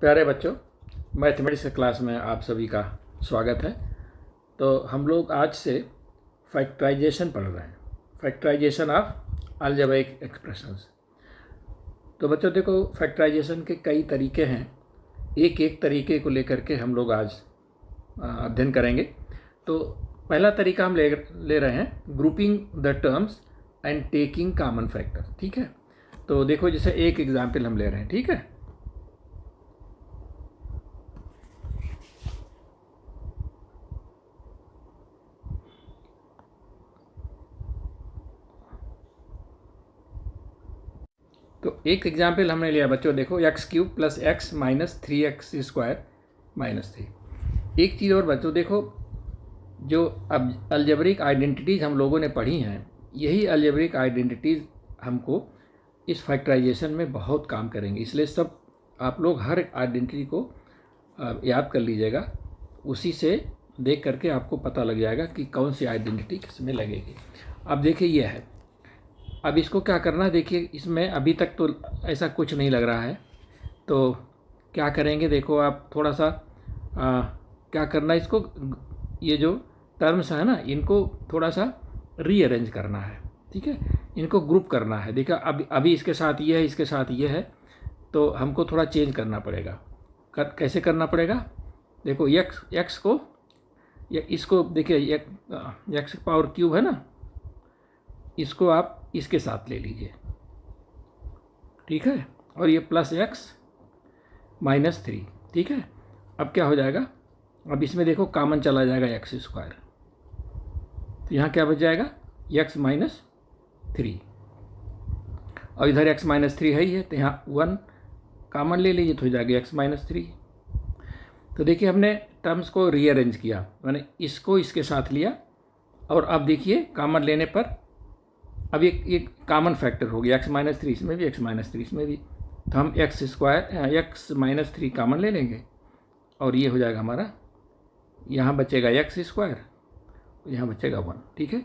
प्यारे बच्चों, mathematics class में आप सभी का स्वागत है। तो हम लोग आज से फैक्टराइजेशन पढ़ रहे हैं, फैक्टराइजेशन ऑफ अलजेब्रिक एक्सप्रेशंस। तो बच्चों देखो, फैक्टराइजेशन के कई तरीके हैं, एक एक तरीके को लेकर के हम लोग आज अध्ययन करेंगे। तो पहला तरीका हम ले रहे हैं grouping the terms and taking common factor. ठीक है, तो देखो जैसे एक एग्जाम्पल हम ले रहे हैं। ठीक है, तो एक एग्जाम्पल हमने लिया बच्चों, देखो x³ + x - 3x² - 3। एक चीज़ और बच्चों देखो, जो अब अलजेब्रिक आइडेंटिटीज़ हम लोगों ने पढ़ी हैं, यही अलजेब्रिक आइडेंटिटीज़ हमको इस फैक्टराइजेशन में बहुत काम करेंगे। इसलिए सब आप लोग हर आइडेंटिटी को याद कर लीजिएगा, उसी से देख करके आपको पता लग जाएगा कि कौन सी आइडेंटिटी किस में लगेगी। अब देखिए ये है, अब इसको क्या करना है, देखिए इसमें अभी तक तो ऐसा कुछ नहीं लग रहा है, तो क्या करेंगे देखो आप थोड़ा सा क्या करना है, इसको ये जो टर्म्स है ना, इनको थोड़ा सा रीअरेंज करना है। ठीक है, इनको ग्रुप करना है। देखा अभी इसके साथ ये है, इसके साथ ये है, तो हमको थोड़ा चेंज करना पड़ेगा। कैसे करना पड़ेगा, देखो एक्स को इसको देखिए, x³ है ना, इसको आप इसके साथ ले लीजिए। ठीक है, और ये +x - 3। ठीक है, अब क्या हो जाएगा, अब इसमें देखो कॉमन चला जाएगा x², तो यहाँ क्या बच जाएगा x - 3, और इधर x - 3 है ही है, तो यहाँ 1 कॉमन ले लीजिए तो हो जाएगा x - 3। तो देखिए हमने टर्म्स को रीअरेंज किया, मैंने इसको इसके साथ लिया, और अब देखिए कॉमन लेने पर अब एक कॉमन फैक्टर हो गया, x - 3 इसमें भी, x - 3 इसमें भी, तो हम x - 3 कॉमन ले लेंगे, और ये हो जाएगा हमारा, यहाँ बचेगा x², यहाँ बचेगा 1। ठीक है,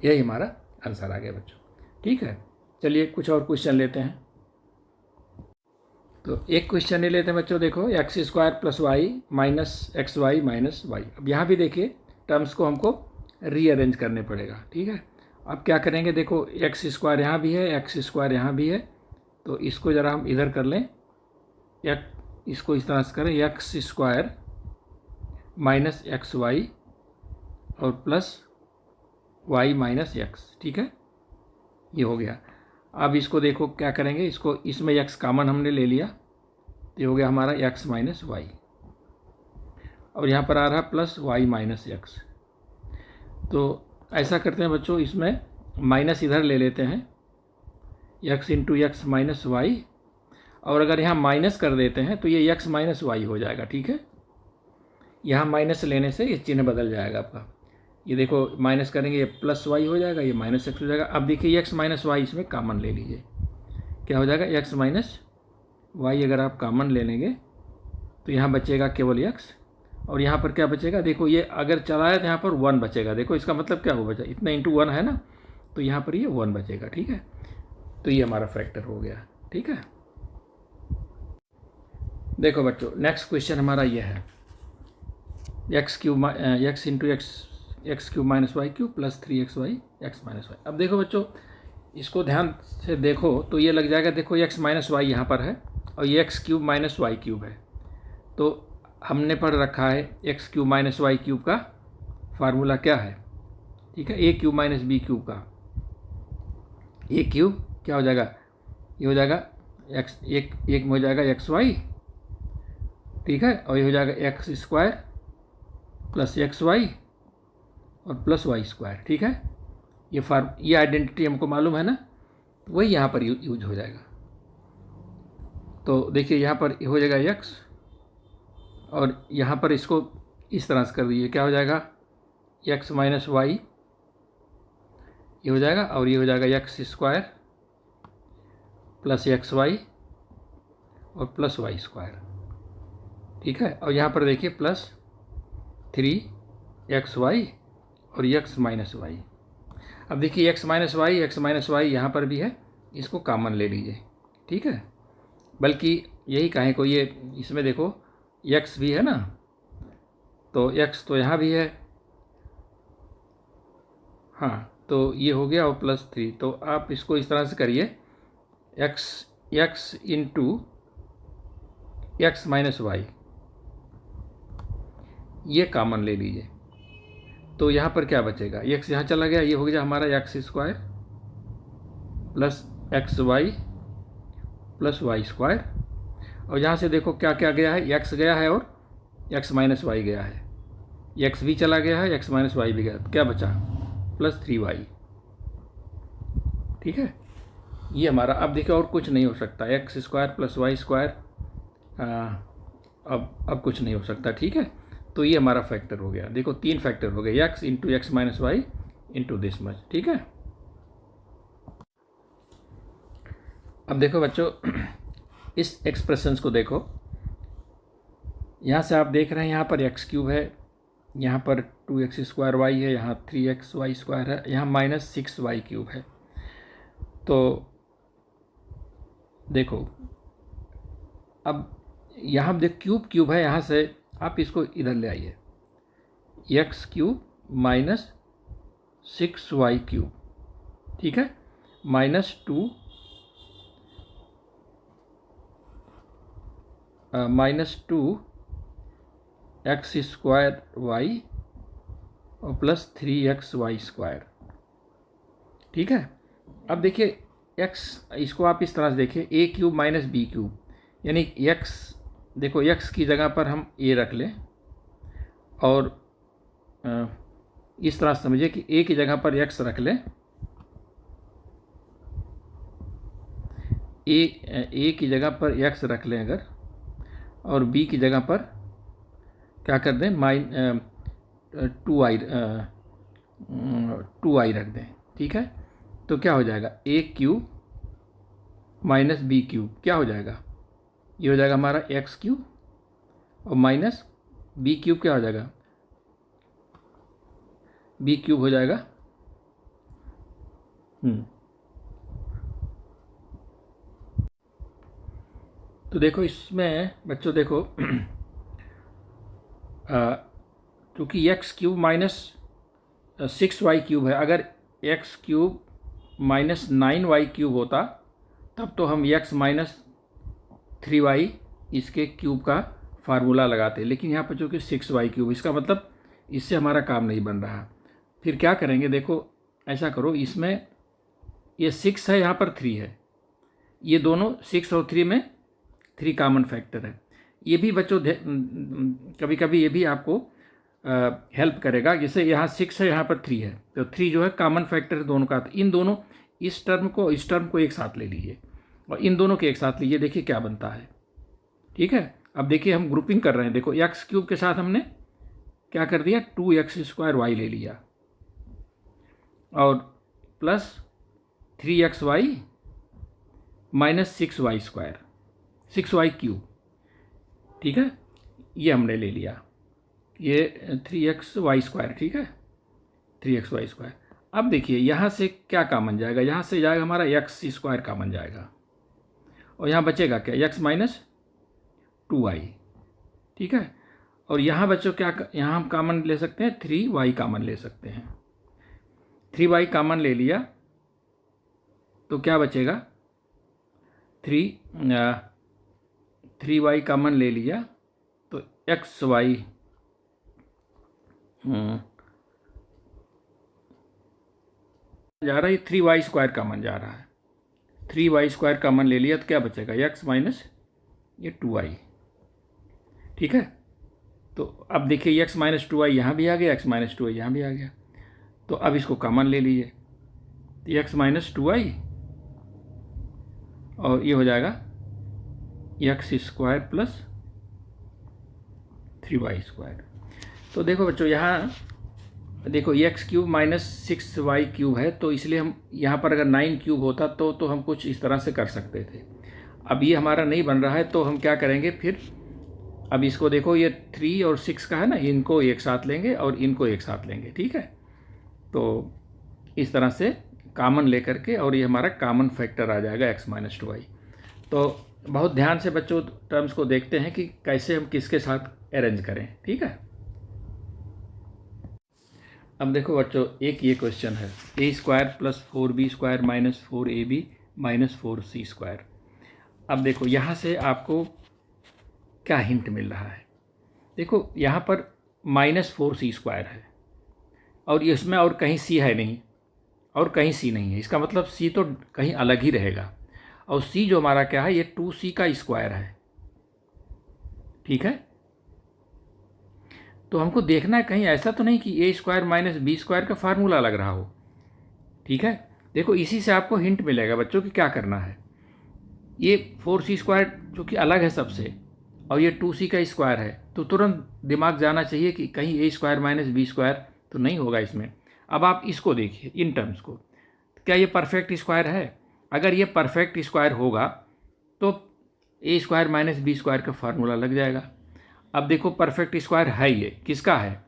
यही हमारा आंसर आ गया बच्चों। ठीक है, चलिए कुछ और क्वेश्चन लेते हैं। तो एक क्वेश्चन ले लेते हैं बच्चों, देखो x² + y - xy - y। अब यहाँ भी देखिए टर्म्स को हमको रीअरेंज करने पड़ेगा। ठीक है, अब क्या करेंगे, देखो x² यहाँ भी है, x² यहाँ भी है, तो इसको ज़रा हम इधर कर लें, या इसको इस तरह से करें, x² - xy और प्लस y - x। ठीक है, ये हो गया। अब इसको देखो क्या करेंगे, इसको इसमें x कॉमन हमने ले लिया, तो ये हो गया हमारा x - y, और यहाँ पर आ रहा प्लस y - x। तो ऐसा करते हैं बच्चों, इसमें माइनस इधर ले लेते हैं, x × x - y, और अगर यहाँ माइनस कर देते हैं तो ये x - y हो जाएगा। ठीक है, यहाँ माइनस लेने से ये चिन्ह बदल जाएगा आपका, ये देखो माइनस करेंगे ये +y हो जाएगा, ये -x हो जाएगा। अब देखिए x - y इसमें कॉमन ले लीजिए, क्या हो जाएगा, x - y अगर आप कॉमन ले लेंगे तो यहाँ बचेगा केवल x, और यहाँ पर क्या बचेगा, देखो ये अगर चला है तो यहाँ पर 1 बचेगा। देखो इसका मतलब क्या हो बचा, इतना × 1 है ना, तो यहाँ पर ये 1 बचेगा। ठीक है, तो ये हमारा फैक्टर हो गया। ठीक है, देखो बच्चों नेक्स्ट क्वेश्चन हमारा ये है, x × y³ + 3xy x - y। अब देखो बच्चों, इसको ध्यान से देखो तो ये लग जाएगा, देखो x - y यहाँ पर है, और ये x³ - y³ है। तो हमने पढ़ रखा है x³ - y³ का फार्मूला क्या है। ठीक है, a³ - b³ का, a³ क्या हो जाएगा, ये हो जाएगा एक में हो जाएगा xy। ठीक है, और ये हो जाएगा x² + xy और प्लस y²। ठीक है, ये आइडेंटिटी हमको मालूम है ना, तो वही यहाँ पर यूज हो जाएगा। तो देखिए यहाँ पर हो जाएगा x, और यहाँ पर इसको इस तरह से कर दीजिए, क्या हो जाएगा, x - y ये हो जाएगा, और ये हो जाएगा x² + xy और प्लस y²। ठीक है, और यहाँ पर देखिए +3xy और x - y। अब देखिए x - y यहाँ पर भी है, इसको कॉमन ले लीजिए। ठीक है, बल्कि यही कहें को ये इसमें देखो x भी है ना, तो x तो यहाँ भी है, हाँ, तो ये हो गया और +3। तो आप इसको इस तरह से करिए, x into x minus y, ये कॉमन ले लीजिए। तो यहाँ पर क्या बचेगा, x यहाँ चला गया, ये हो गया हमारा x² plus xy plus y²। और यहाँ से देखो क्या क्या गया है, x गया है और x माइनस वाई गया है, x भी चला गया है, x माइनस वाई भी गया, तो क्या बचा +3y। ठीक है, ये हमारा, अब देखिए और कुछ नहीं हो सकता, x² प्लस y², अब कुछ नहीं हो सकता। ठीक है, तो ये हमारा फैक्टर हो गया, देखो 3 फैक्टर हो गए, x into x minus y into this much. ठीक है, अब देखो बच्चों इस एक्सप्रेशंस को देखो, यहाँ से आप देख रहे हैं यहाँ पर x³ है, यहाँ पर 2x² y है, यहाँ 3xy² है, यहाँ -6y³ है। तो देखो अब यहाँ देख क्यूब है, यहाँ से आप इसको इधर ले आइए, x³ माइनस 6y³, ठीक है, -2 -2x² y और +3xy²। ठीक है, अब देखिए x, इसको आप इस तरह से देखिए, a³ माइनस b³, यानी x, देखो x की जगह पर हम a रख लें और इस तरह समझिए कि a की जगह पर x रख लें, a की जगह पर x रख लें अगर, और b की जगह पर क्या कर दें, 2i रख दें। ठीक है, तो क्या हो जाएगा, a³ माइनस b³ क्या हो जाएगा, ये हो जाएगा हमारा x³ और माइनस b³ क्या हो जाएगा, b³ हो जाएगा। तो देखो इसमें बच्चों देखो क्योंकि x³ माइनस 6y³ है, अगर x³ माइनस 9y³ होता तब तो हम x माइनस 3y इसके क्यूब का फार्मूला लगाते, लेकिन यहाँ पर चूँकि 6y³, इसका मतलब इससे हमारा काम नहीं बन रहा। फिर क्या करेंगे, देखो ऐसा करो, इसमें ये 6 है, यहाँ पर 3 है, ये दोनों 6 और 3 में 3 कॉमन फैक्टर है। ये भी बच्चों कभी कभी ये भी आपको हेल्प करेगा, जैसे यहाँ 6 है, यहाँ पर 3 है, तो 3 जो है कॉमन फैक्टर है दोनों का, तो इन दोनों, इस टर्म को एक साथ ले लीजिए और इन दोनों के एक साथ लीजिए, देखिए क्या बनता है। ठीक है, अब देखिए हम ग्रुपिंग कर रहे हैं, देखो x³ के साथ हमने क्या कर दिया, 2x² y ले लिया और प्लस 3xy माइनस 6y³। ठीक है, ये हमने ले लिया, ये 3xy²। ठीक है, 3xy²। अब देखिए यहाँ से क्या कॉमन जाएगा, यहाँ से जाएगा हमारा x² कॉमन जाएगा और यहाँ बचेगा क्या, x माइनस 2y। ठीक है, और यहाँ बच्चों क्या, यहाँ हम कॉमन ले सकते हैं, 3y कॉमन ले सकते हैं। 3y कॉमन ले लिया तो क्या बचेगा, 3y कॉमन ले लिया तो xy जा रहा है, 3y² कॉमन जा रहा है, 3y² कॉमन ले लिया तो क्या बचेगा, x माइनस ये 2y। ठीक है, तो अब देखिए x माइनस 2y यहाँ भी आ गया, x माइनस 2y यहाँ भी आ गया, तो अब इसको कॉमन ले लीजिए, तो x माइनस 2y और ये हो जाएगा x² प्लस 3y²। तो देखो बच्चों यहाँ देखो x³ माइनस 6y³ है, तो इसलिए हम यहाँ पर अगर 9³ होता तो हम कुछ इस तरह से कर सकते थे। अब ये हमारा नहीं बन रहा है, तो हम क्या करेंगे फिर, अब इसको देखो ये 3 और 6 का है ना, इनको एक साथ लेंगे और इनको एक साथ लेंगे। ठीक है, तो इस तरह से कॉमन लेकर के, और ये हमारा कॉमन फैक्टर आ जाएगा x माइनस 2y। तो बहुत ध्यान से बच्चों टर्म्स को देखते हैं कि कैसे हम किसके साथ अरेंज करें, ठीक है। अब देखो बच्चों, एक ये क्वेश्चन है, A square plus 4b square minus 4ab minus 4c square. अब देखो यहाँ से आपको क्या हिंट मिल रहा है। देखो यहाँ पर माइनस 4c स्क्वायर है और इसमें और कहीं c है नहीं और कहीं c नहीं है, इसका मतलब c तो कहीं अलग ही रहेगा। और c जो हमारा क्या है, ये 2c का स्क्वायर है, ठीक है। तो हमको देखना है कहीं ऐसा तो नहीं कि ए स्क्वायर माइनस बी स्क्वायर का फार्मूला लग रहा हो, ठीक है। देखो इसी से आपको हिंट मिलेगा बच्चों कि क्या करना है। ये 4c स्क्वायर जो कि अलग है सबसे और ये 2c का स्क्वायर है, तो तुरंत दिमाग जाना चाहिए कि कहीं ए स्क्वायर माइनस बी स्क्वायर तो नहीं होगा इसमें। अब आप इसको देखिए, इन टर्म्स को, क्या ये परफेक्ट स्क्वायर है? अगर ये परफेक्ट स्क्वायर होगा तो ए स्क्वायर माइनस बी स्क्वायर का फार्मूला लग जाएगा। अब देखो परफेक्ट स्क्वायर है, ये किसका है?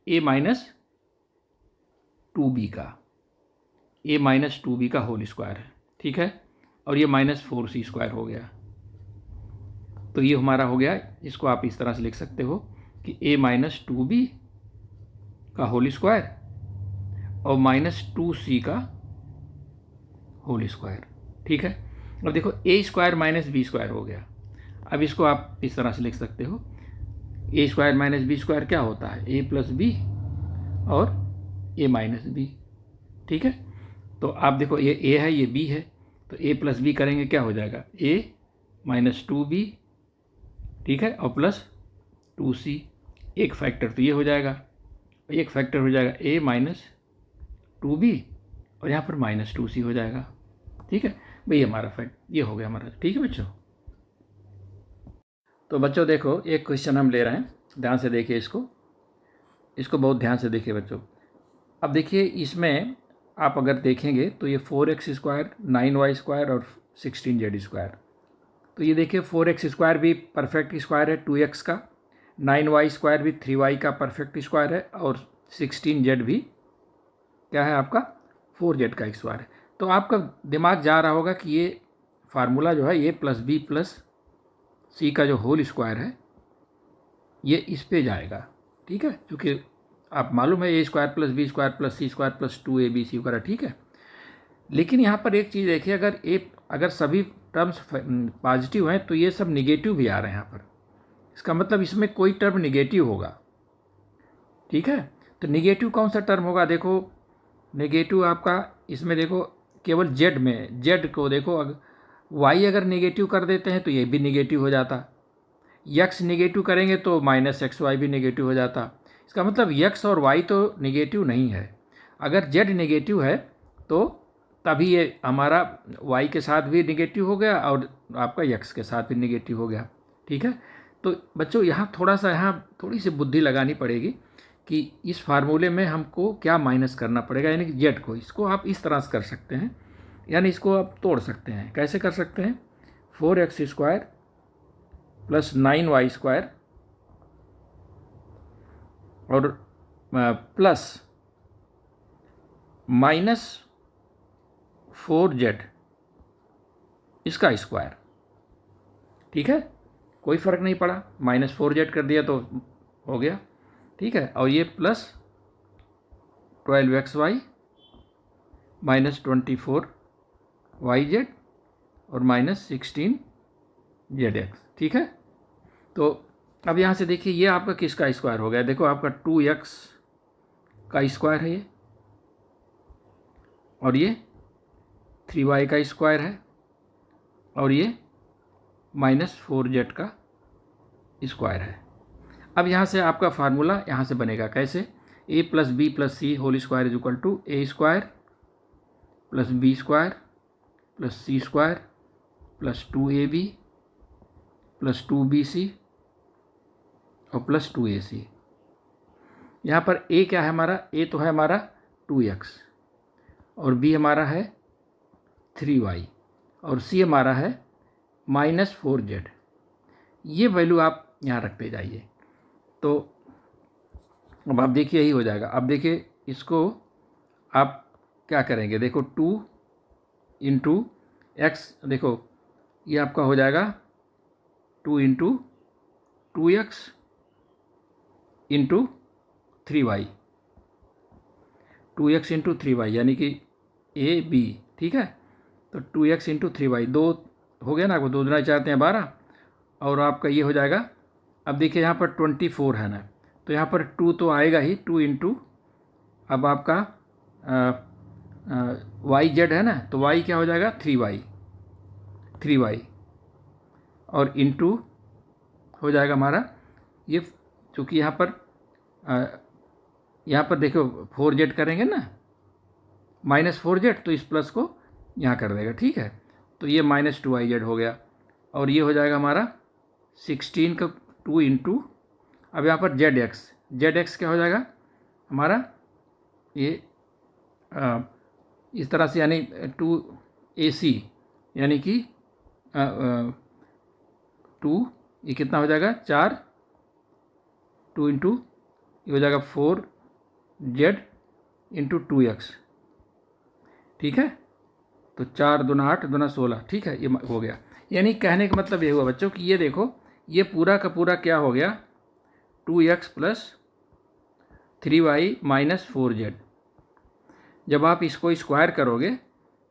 ए माइनस 2b का, ए माइनस 2b का होल स्क्वायर है, ठीक है। और ये माइनस 4c स्क्वायर हो गया, तो ये हमारा हो गया। इसको आप इस तरह से लिख सकते हो कि ए माइनस 2b का होल स्क्वायर और माइनस 2c का होल स्क्वायर, ठीक है। अब देखो ए स्क्वायर माइनस बी स्क्वायर हो गया। अब इसको आप इस तरह से लिख सकते हो, ए स्क्वायर माइनस बी स्क्वायर क्या होता है? ए प्लस बी और ए माइनस बी, ठीक है। तो आप देखो ये ए है, ये बी है, तो ए प्लस बी करेंगे क्या हो जाएगा? ए माइनस 2b, ठीक है, और प्लस 2c। एक फैक्टर तो ये हो जाएगा, एक फैक्टर हो जाएगा ए माइनस 2b और यहाँ पर माइनस 2c हो जाएगा, ठीक है भाई। हमारा फैक्ट ये हो गया हमारा, ठीक है बच्चों। तो बच्चों देखो एक क्वेश्चन हम ले रहे हैं, ध्यान से देखिए इसको बहुत ध्यान से देखिए बच्चों। अब देखिए इसमें आप अगर देखेंगे तो ये 4x स्क्वायर 9y स्क्वायर और 16z स्क्वायर, तो ये देखिए 4x स्क्वायर भी परफेक्ट स्क्वायर है 2x का, 9y स्क्वायर भी 3y का परफेक्ट स्क्वायर है और 16z भी क्या है आपका 4z का स्क्वायर है। तो आपका दिमाग जा रहा होगा कि ये फार्मूला जो है ए प्लस बी प्लस सी का जो होल स्क्वायर है ये इस पे जाएगा, ठीक है, क्योंकि आप मालूम है A square plus B square plus C square plus 2ab वगैरह, ठीक है। लेकिन यहाँ पर एक चीज़ देखिए, अगर सभी टर्म्स पॉजिटिव हैं तो ये सब निगेटिव भी आ रहे हैं यहाँ पर, इसका मतलब इसमें कोई टर्म निगेटिव होगा, ठीक है। तो निगेटिव कौन सा टर्म होगा? देखो नेगेटिव आपका इसमें देखो केवल जेड में, जेड को देखो वाई अगर निगेटिव कर देते हैं तो ये भी निगेटिव हो जाता, यक्स निगेटिव करेंगे तो माइनस एक्स वाई भी निगेटिव हो जाता। इसका मतलब यक्स और वाई तो निगेटिव नहीं है। अगर जेड निगेटिव है तो तभी ये हमारा वाई के साथ भी निगेटिव हो गया और आपका यक्स के साथ भी निगेटिव हो गया, ठीक है। तो बच्चों यहाँ थोड़ी सी बुद्धि लगानी पड़ेगी कि इस फार्मूले में हमको क्या माइनस करना पड़ेगा, यानी कि जेड को। इसको आप इस तरह से कर सकते हैं, यानी इसको आप तोड़ सकते हैं। कैसे कर सकते हैं? 4x square plus 9y square और प्लस माइनस 4z इसका स्क्वायर, ठीक है। कोई फ़र्क नहीं पड़ा, माइनस 4z कर दिया तो हो गया, ठीक है। और ये प्लस 12xy माइनस 24yz और माइनस 16zx, ठीक है। तो अब यहाँ से देखिए ये आपका किसका स्क्वायर हो गया? देखो आपका 2x का स्क्वायर है ये, और ये 3y का स्क्वायर है, और ये माइनस 4z का स्क्वायर है। अब यहाँ से आपका फार्मूला यहाँ से बनेगा कैसे? A plus B plus C whole square is equal to A square plus B square plus C square plus 2ab plus 2bc और प्लस 2ac। यहाँ पर ए क्या है हमारा? ए तो है हमारा 2x और बी हमारा है 3y और सी हमारा है माइनस 4z। ये वैल्यू आप यहाँ रखते जाइए, तो अब आप देखिए यही हो जाएगा। अब देखिए इसको आप क्या करेंगे? देखो 2 इंटू एक्स, देखो ये आपका हो जाएगा 2 into 2x into 3y, 2x into 3y यानी कि ए बी, ठीक है। तो 2x इंटू 3y, 2 हो गया ना, आपको 2 दूना चाहते हैं 12, और आपका ये हो जाएगा। अब देखिए यहाँ पर 24 है ना, तो यहाँ पर 2 तो आएगा ही, 2 इंटू, अब आपका वाई जेड है ना, तो y क्या हो जाएगा 3y, और इंटू हो जाएगा हमारा ये, चूँकि यहाँ पर देखो 4z करेंगे ना, -4z, तो इस प्लस को यहाँ कर देगा, ठीक है। तो ये -2iz हो गया, और ये हो जाएगा हमारा 16 का 2 इंटू, अब यहाँ पर zx क्या हो जाएगा हमारा, ये इस तरह से, यानी 2ac, यानी कि 2, ये कितना हो जाएगा 4, 2 इंटू, ये हो जाएगा 4z इंटू 2x, ठीक है। तो 4 दूना 8 दूना 16, ठीक है, ये हो गया। यानी कहने का मतलब ये हुआ बच्चों कि ये देखो, ये पूरा का पूरा क्या हो गया 2x plus 3y minus 4z। जब आप इसको स्क्वायर करोगे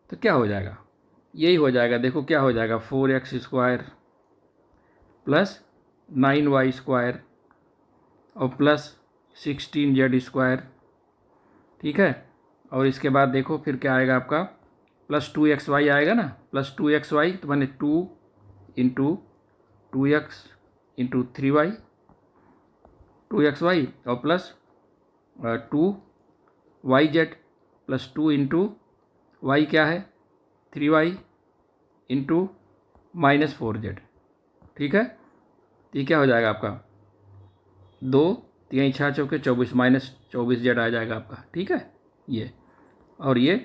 तो क्या हो जाएगा, यही हो जाएगा, देखो क्या हो जाएगा 4x square plus 9y square और प्लस 16z स्क्वायर, ठीक है। और इसके बाद देखो फिर क्या आएगा आपका, प्लस 2xy आएगा ना, प्लस 2xy, तो मैंने 2 into 2x into 3y, 2xy, और plus 2yz plus 2 into y क्या है 3y इंटू -4z, ठीक है। तो ये क्या हो जाएगा आपका 2 3 6 चौके 24, -24z आ जाएगा आपका, ठीक है ये। और ये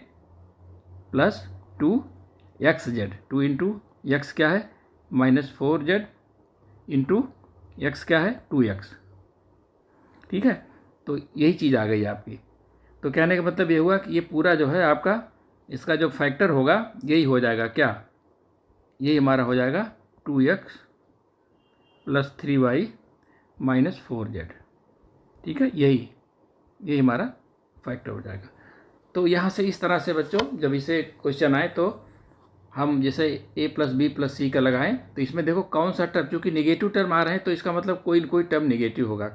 प्लस 2xz, 2 इंटू x क्या है -4z इंटू x क्या है 2x, ठीक है। तो यही चीज़ आ गई आपकी। तो कहने का मतलब ये हुआ कि ये पूरा जो है आपका, इसका जो फैक्टर होगा यही हो जाएगा क्या, यही हमारा हो जाएगा 2x plus 3y minus 4z, ठीक है। यही हमारा फैक्टर हो जाएगा। तो यहाँ से इस तरह से बच्चों जब इसे क्वेश्चन आए तो हम जैसे a प्लस बी प्लस सी का लगाएं, तो इसमें देखो कौन सा टर्म, चूँकि निगेटिव टर्म आ रहे हैं तो इसका मतलब कोई कोई टर्म निगेटिव होगा,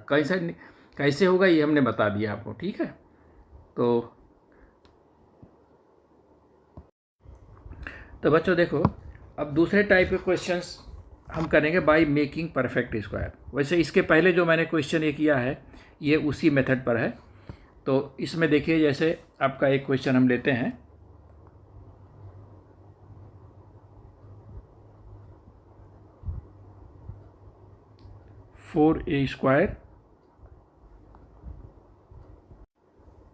कैसे होगा ये हमने बता दिया आपको, ठीक है। तो बच्चों देखो, अब दूसरे टाइप के क्वेश्चंस हम करेंगे बाय मेकिंग परफेक्ट स्क्वायर। वैसे इसके पहले जो मैंने क्वेश्चन ये किया है ये उसी मेथड पर है। तो इसमें देखिए, जैसे आपका एक क्वेश्चन हम लेते हैं, फोर ए स्क्वायर।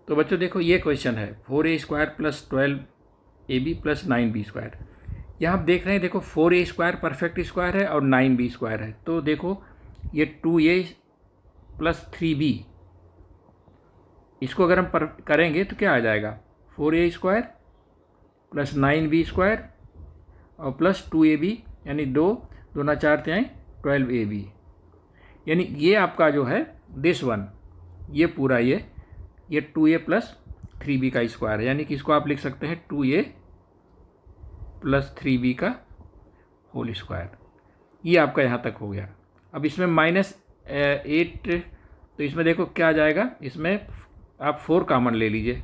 तो बच्चों देखो ये क्वेश्चन है 4a square plus 12ab plus 9b square. यहाँ आप देख रहे हैं, देखो 4a स्क्वायर परफेक्ट स्क्वायर है और 9b स्क्वायर है। तो देखो ये 2a प्लस 3b, इसको अगर हम करेंगे तो क्या आ जाएगा 4a square plus 9b square और प्लस 2ab, यानी 2 दूना 4 × 12ab, यानी ये आपका जो है दिस वन, ये पूरा ये 2a प्लस 3b का स्क्वायर है। यानी कि इसको आप लिख सकते हैं 2a प्लस 3b का होल स्क्वायर। ये आपका यहाँ तक हो गया। अब इसमें -8, तो इसमें देखो क्या आ जाएगा, इसमें आप 4 कॉमन ले लीजिए।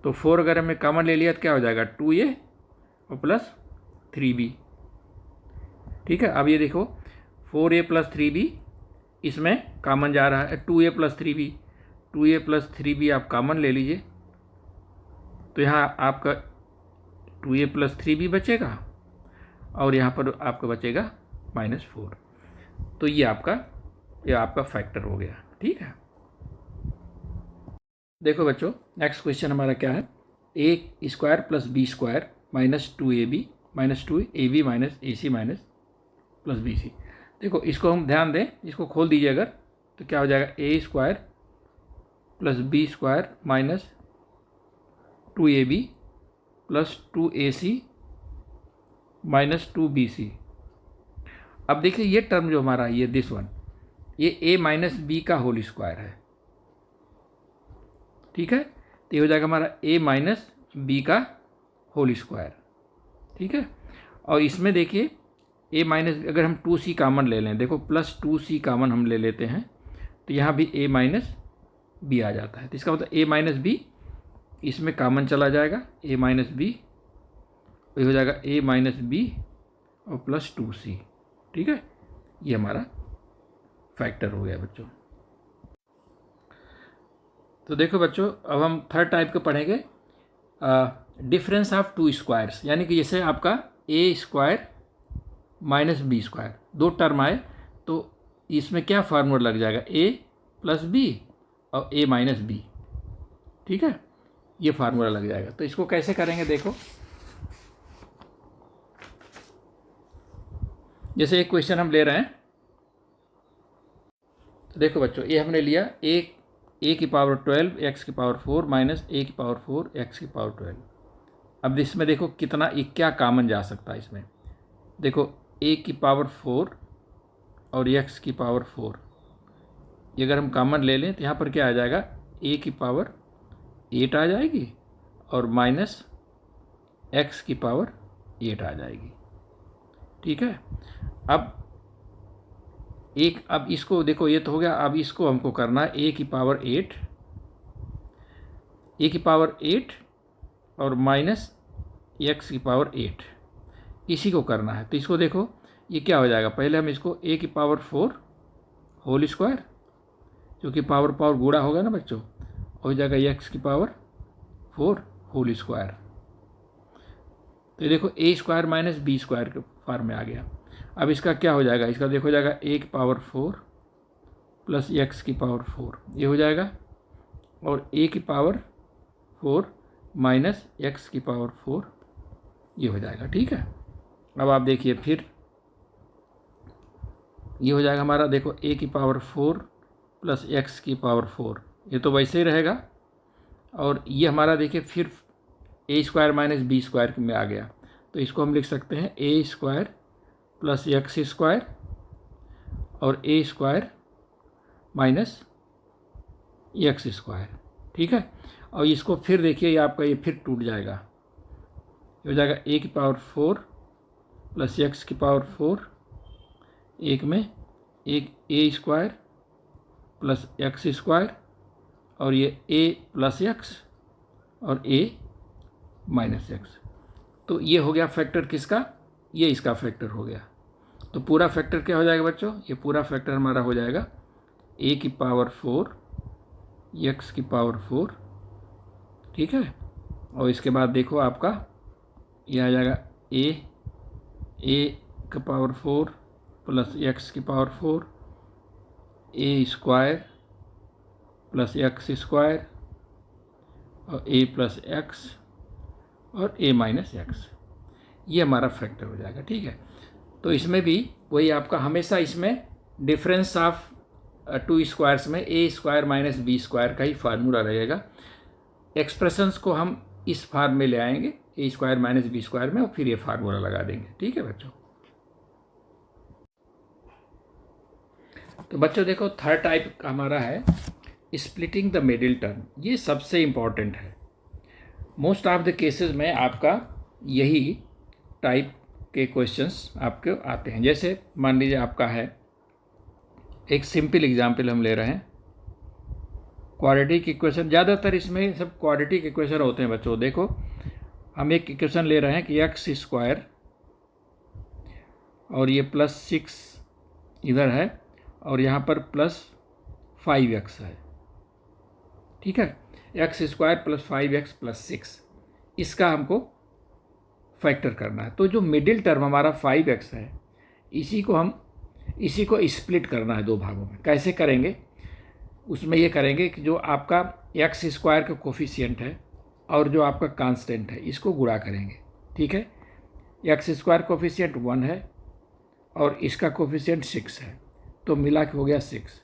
तो 4 अगर हमने कॉमन ले लिया तो क्या हो जाएगा 2a और प्लस 3b, ठीक है। अब ये देखो 4a प्लस 3b इसमें कॉमन जा रहा है, 2a plus 3b, 2a plus 3b आप कॉमन ले लीजिए। तो यहाँ आपका 2a प्लस 3b बचेगा और यहाँ पर आपका बचेगा -4। तो ये आपका फैक्टर हो गया, ठीक है। देखो बच्चों नेक्स्ट क्वेश्चन हमारा क्या है, a square plus b square minus 2ab minus 2ab minus ac minus plus bc। देखो इसको हम ध्यान दें, इसको खोल दीजिए अगर, तो क्या हो जाएगा a square plus b square minus 2ab plus 2ac minus 2bc। अब देखिए ये टर्म जो हमारा ये दिस वन, ये a माइनस बी का होल स्क्वायर है, ठीक है। तो ये हो जाएगा हमारा a माइनस बी का होल स्क्वायर, ठीक है। और इसमें देखिए a माइनस, अगर हम 2c कामन ले लें, देखो प्लस 2c कामन हम ले लेते हैं, तो यहाँ भी a माइनस बी आ जाता है। तो इसका मतलब a माइनस बी इसमें कामन चला जाएगा, a माइनस बी, ये हो जाएगा a माइनस बी और प्लस 2c, ठीक है। ये हमारा फैक्टर हो गया बच्चों। तो देखो बच्चों, अब हम थर्ड टाइप को पढ़ेंगे, डिफरेंस ऑफ टू स्क्वायर्स, यानी कि जैसे आपका a square minus b square, दो टर्म आए तो इसमें क्या फार्मूला लग जाएगा, a प्लस बी और a माइनस बी, ठीक है, ये फार्मूला लग जाएगा। तो इसको कैसे करेंगे देखो, जैसे एक क्वेश्चन हम ले रहे हैं, तो देखो बच्चों ये हमने लिया a की पावर 12 x की पावर 4 माइनस a की पावर 4 x की पावर 12। अब इसमें देखो कितना, ये क्या कामन जा सकता है इसमें, देखो a की पावर 4 और x की पावर 4, ये अगर हम कॉमन ले लें तो यहाँ पर क्या आ जाएगा, a की पावर 8 आ जाएगी और माइनस x की पावर 8 आ जाएगी, ठीक है। अब इसको देखो, ये तो हो गया। अब इसको हमको करना है a की पावर 8 और माइनस x की पावर 8, इसी को करना है। तो इसको देखो ये क्या हो जाएगा, पहले हम इसको a की पावर 4 होल स्क्वायर, क्योंकि पावर पावर गुणा होगा ना बच्चों, हो जाएगा x की पावर 4 होल स्क्वायर। तो ये देखो a square minus b square के फॉर्म में आ गया। अब इसका क्या हो जाएगा, इसका देखो जाएगा a की पावर 4 प्लस x की पावर 4, ये हो जाएगा, और a की पावर 4 माइनस x की पावर 4, ये हो जाएगा, ठीक है। अब आप देखिए फिर ये हो जाएगा हमारा, देखो a की पावर 4 प्लस x की पावर 4, ये तो वैसे ही रहेगा। और ये हमारा देखिए फिर a square minus b square में आ गया, तो इसको हम लिख सकते हैं a square plus x square और a square minus x square, ठीक है। और इसको फिर देखिए, ये आपका ये फिर टूट जाएगा, ये हो जाएगा a की पावर 4 प्लस x की पावर 4, एक में एक a square plus x square और ये a प्लस x और a माइनस x। तो ये हो गया फैक्टर किसका, ये इसका फैक्टर हो गया। तो पूरा फैक्टर क्या हो जाएगा बच्चों, ये पूरा फैक्टर हमारा हो जाएगा a की पावर 4 x की पावर 4, ठीक है। और इसके बाद देखो आपका ये आ जाएगा a का पावर 4 प्लस x की power 4, a square plus x square और a प्लस x और a माइनस x, ये हमारा फैक्टर हो जाएगा, ठीक है। तो इसमें भी वही आपका हमेशा इसमें डिफरेंस ऑफ टू स्क्वायर्स में a square minus b square का ही फार्मूला रहेगा। एक्सप्रेशंस को हम इस फार्म में ले आएंगे, a square minus b square में, और फिर ये फार्मूला लगा देंगे, ठीक है बच्चों। तो बच्चों देखो थर्ड टाइप हमारा है स्प्लिटिंग द मिडिल टर्म, ये सबसे इम्पॉर्टेंट है। मोस्ट ऑफ द केसेस में आपका यही टाइप के क्वेश्चंस आपके आते हैं। जैसे मान लीजिए आपका है, एक सिंपल एग्जांपल हम ले रहे हैं, क्वाड्रेटिक इक्वेशन, ज़्यादातर इसमें सब क्वाड्रेटिक इक्वेशन होते हैं बच्चों। देखो हम एक इक्वेशन ले रहे हैं कि x स्क्वायर और ये प्लस 6 इधर है और यहाँ पर प्लस 5x है, ठीक है। x square plus 5x plus 6, इसका हमको फैक्टर करना है। तो जो मिडिल टर्म हमारा 5x है, इसी को स्प्लिट करना है दो भागों में। कैसे करेंगे, उसमें ये करेंगे कि जो आपका x स्क्वायर का कोफिशिएंट है और जो आपका कांस्टेंट है, इसको गुणा करेंगे, ठीक है। x स्क्वायर कोफिशिएंट 1 है और इसका कोफिशिएंट 6 है, तो मिला के हो गया 6।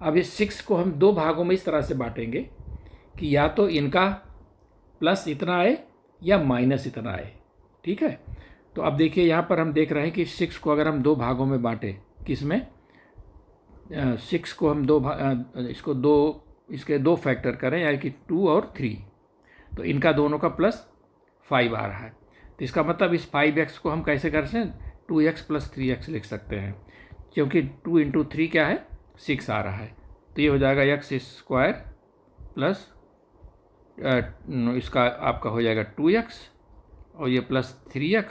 अब इस 6 को हम दो भागों में इस तरह से बांटेंगे कि या तो इनका प्लस इतना आए या माइनस इतना आए, ठीक है। तो अब देखिए यहाँ पर हम देख रहे हैं कि 6 को अगर हम दो भागों में बांटें, किस में 6 को हम इसके दो फैक्टर करें, यानी कि 2 और 3, तो इनका दोनों का प्लस 5 आ रहा है। तो इसका मतलब इस 5x को हम कैसे कर सकते हैं, 2x प्लस 3x लिख सकते हैं, क्योंकि 2 इंटू 3 क्या है, 6 आ रहा है। तो ये हो जाएगा x स्क्वायर प्लस इसका आपका हो जाएगा 2x और ये प्लस 3x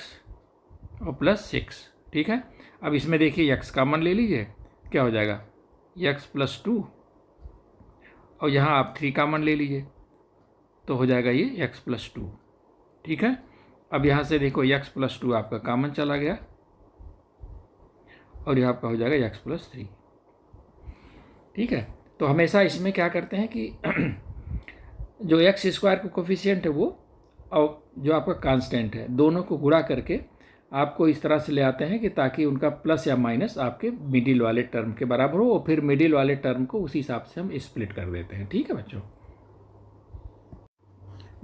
और प्लस 6। ठीक है, अब इसमें देखिए x कॉमन ले लीजिए, क्या हो जाएगा x प्लस 2 और यहाँ आप 3 कॉमन ले लीजिए तो हो जाएगा ये x प्लस 2। ठीक है, अब यहाँ से देखो x प्लस 2 आपका कॉमन चला गया और यहाँ आपका हो जाएगा x प्लस 3। ठीक है, तो हमेशा इसमें क्या करते हैं कि जो एक्स स्क्वायर का कोफिशिएंट है वो और जो आपका कांस्टेंट है, दोनों को गुणा करके आपको इस तरह से ले आते हैं कि ताकि उनका प्लस या माइनस आपके मिडिल वाले टर्म के बराबर हो, और फिर मिडिल वाले टर्म को उसी हिसाब से हम स्प्लिट कर देते हैं। ठीक है बच्चों,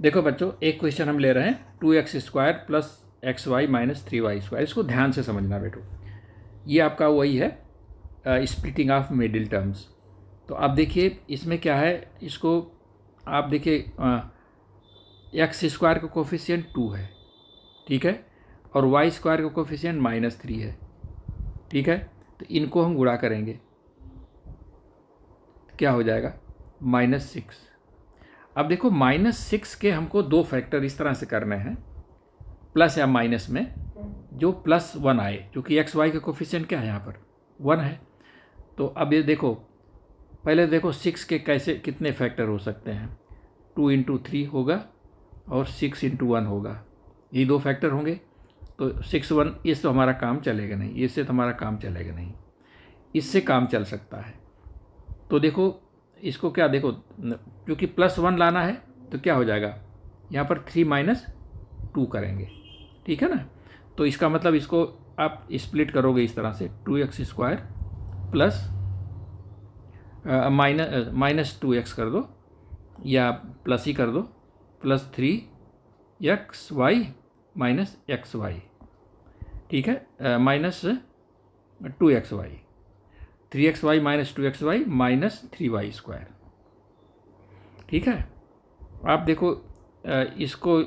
देखो बच्चों एक क्वेश्चन हम ले रहे हैं 2x square plus XY minus 3y square. इसको ध्यान से समझना बेटो, ये आपका वही है स्प्लिटिंग ऑफ मिडिल टर्म्स। तो आप देखिए इसमें क्या है, इसको आप देखिए एक्स स्क्वायर का कोफिशिएंट 2 है, ठीक है, और वाई स्क्वायर का कोफिशिएंट -3 है। ठीक है, तो इनको हम गुणा करेंगे, क्या हो जाएगा -6। अब देखो -6 के हमको दो फैक्टर इस तरह से करने हैं, प्लस या माइनस में जो +1 आए, क्योंकि एक्स वाई का कोफिशिएंट क्या है यहाँ पर 1 है। तो अब ये देखो, पहले देखो 6 के कैसे कितने फैक्टर हो सकते हैं, 2 इंटू 3 होगा और 6 इंटू 1 होगा, ये दो फैक्टर होंगे। तो 6 1 इससे तो हमारा काम चलेगा नहीं, इससे तो हमारा काम चलेगा नहीं, इससे काम चल सकता है। तो देखो इसको क्या, देखो क्योंकि +1 लाना है तो क्या हो जाएगा, यहाँ पर 3 - 2 करेंगे। ठीक है ना, तो इसका मतलब इसको आप स्प्लिट करोगे इस तरह से, 2x स्क्वायर प्लस -2x कर दो या प्लस ही कर दो, प्लस 3xy माइनस xy। ठीक है, -2xy, 3xy minus 2xy minus 3y square. ठीक है, आप देखो इसको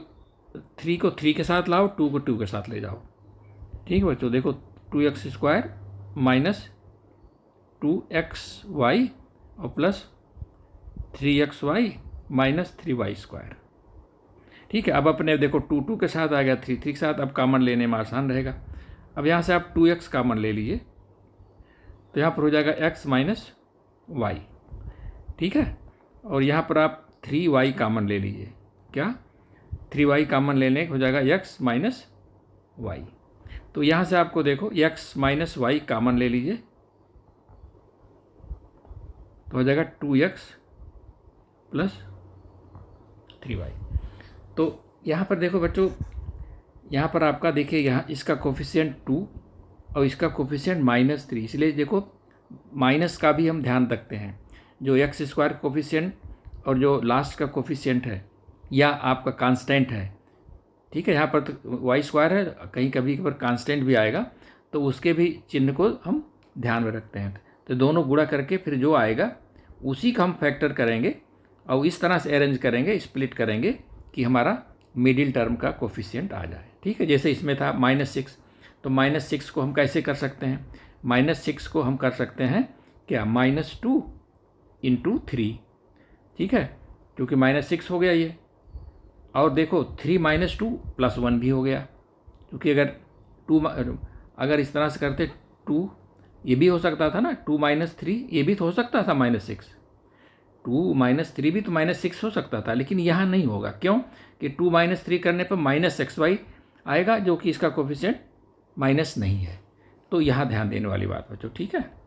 3 को 3 के साथ लाओ, 2 को 2 के साथ ले जाओ। ठीक है बच्चों, देखो 2x स्क्वायर माइनस 2xy और plus 3xy minus 3y square. ठीक है, अब अपने देखो 2 के साथ आ गया, 3 के साथ, अब कॉमन लेने में आसान रहेगा। अब यहाँ से आप 2x कॉमन ले लीजिए तो यहाँ पर हो जाएगा x माइनस वाई। ठीक है, और यहाँ पर आप 3y कॉमन ले लीजिए, क्या 3y कॉमन लेने हो जाएगा x माइनस वाई। तो यहाँ से आपको देखो x माइनस वाई कॉमन ले लीजिए तो हो जाएगा 2x प्लस 3y। तो यहाँ पर देखो बच्चों, यहाँ पर आपका देखिए यहाँ इसका कोफिशिएंट 2 और इसका कोफिशिएंट -3, इसलिए देखो माइनस का भी हम ध्यान रखते हैं। जो एक्स स्क्वायर कोफिशिएंट और जो लास्ट का कोफिशिएंट है या आपका कांस्टेंट है, ठीक है, यहाँ पर तो वाई स्क्वायर है, कहीं कभी कभार कांस्टेंट भी आएगा, तो उसके भी चिन्ह को हम ध्यान में रखते हैं। तो दोनों गुणा करके फिर जो आएगा उसी का हम फैक्टर करेंगे और इस तरह से अरेंज करेंगे, स्प्लिट करेंगे कि हमारा मिडिल टर्म का कोफिशिएंट आ जाए। ठीक है, जैसे इसमें था -6, तो -6 को हम कैसे कर सकते हैं, -6 को हम कर सकते हैं क्या, -2 इंटू 3। ठीक है, क्योंकि -6 हो गया ये, और देखो 3 - 2 + 1 भी हो गया, क्योंकि अगर 2 अगर इस तरह से करते 2, ये भी हो सकता था ना, 2 - 3 ये भी तो हो सकता था -6, 2 - 3 भी तो -6 हो सकता था, लेकिन यहाँ नहीं होगा। क्यों कि 2 - 3 करने पर -xy आएगा, जो कि इसका कोफिशिएंट माइनस नहीं है। तो यहाँ ध्यान देने वाली बात बच्चों। ठीक है।